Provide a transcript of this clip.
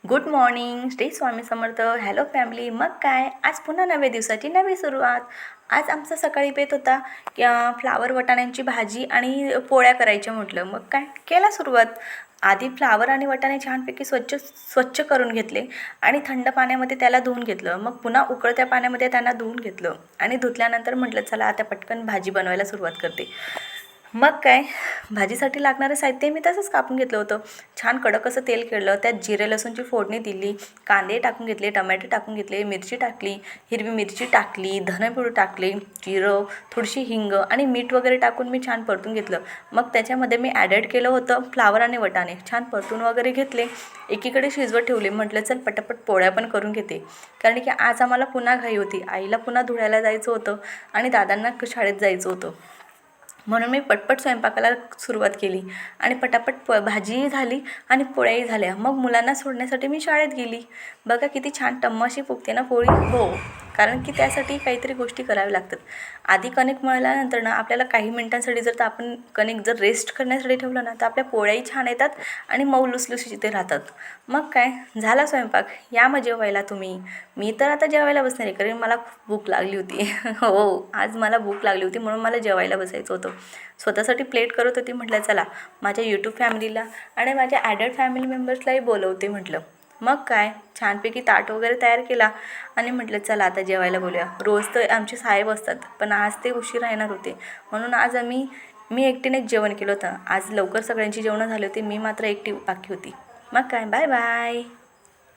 Good morning, Shri Swami Samarth. Hello family. मग काय, आज पुन्हा नव्या दिवसाची नवी सुरुवात. आज आमचा सकाळी बेत होता फ्लावर वाटाण्यांची भाजी आणि पोळ्या करायच्या म्हटलं. मग काय केला सुरुवात. आधी फ्लावर आणि वाटाणे छानपैकी स्वच्छ करून घेतले आणि थंड पाण्यामध्ये त्याला धुवून घेतलं. मग पुन्हा उकळत्या पाण्यामध्ये त्यांना धुवून घेतलं आणि धुतल्यानंतर म्हटलं चला आता पटकन भाजी बनवायला सुरुवात करते. मग काय, भाजीसाठी लागणारं साहित्य मी तसंच कापून घेतलं होतं. छान कडक असं तेल केलं, त्यात जिरे लसूणची फोडणी दिली, कांदे टाकून घेतले, टमॅटो टाकून घेतले, मिरची टाकली, हिरवी मिरची टाकली, धनेपूड टाकली, जिरं, थोडीशी हिंग आणि मीठ वगैरे टाकून मी छान परतून घेतलं. मग त्याच्यामध्ये मी ॲडेड केलं होतं फ्लावर आणि वाटाणे, छान परतून वगैरे घेतले. एकीकडे शिजवत ठेवले. म्हटलं चल पटापट पोळ्या पण करून घेते, कारण की आज आम्हाला पुन्हा घाई होती. आईला पुन्हा धुळ्याला जायचं होतं आणि दादांना शाळेत जायचं होतं. म्हणून मी पटपट स्वयंपाकाला सुरुवात केली आणि पटापट भाजीही झाली आणि पोळ्याही झाल्या. मग मुलांना सोडण्यासाठी मी शाळेत गेली. बघा किती छान टम्माशी फुगते ना पोळी. हो, कारण की त्यासाठी काहीतरी गोष्टी कराव्या लागतात. आधी कणिक मळल्यानंतर ना आपल्याला काही मिनिटांसाठी जर आपण कणिक जर रेस्ट करण्यासाठी ठेवलं ना तर आपल्या पोळ्याही छान येतात आणि मऊ लुसलुशीत ते राहतात. मग काय, झाला स्वयंपाक. या मग जेवायला तुम्ही. मी तर आता जेवायला बसणार आहे, कारण मला खूप भूक लागली होती. हो, आज मला भूक लागली होती म्हणून मला जेवायला बसायचं होतं. स्वतःसाठी प्लेट करत होती. म्हटलं चला माझ्या यूट्यूब फॅमिलीला आणि माझ्या ॲडेड फॅमिली मेंबर्सलाही बोलवते म्हटलं. मग काय, छानपैकी ताट वगैरे तयार केला आणि म्हटलं चला आता जेवायला बोलूया. रोज तर आमचे साहेब असतात, पण आज ते उशिरा येणार होते म्हणून आज मी एकटीनेच जेवण केलं होतं. आज लवकर सगळ्यांची जेवणं झाली होती, मी मात्र एकटी बाकी होती. मग काय, बाय बाय.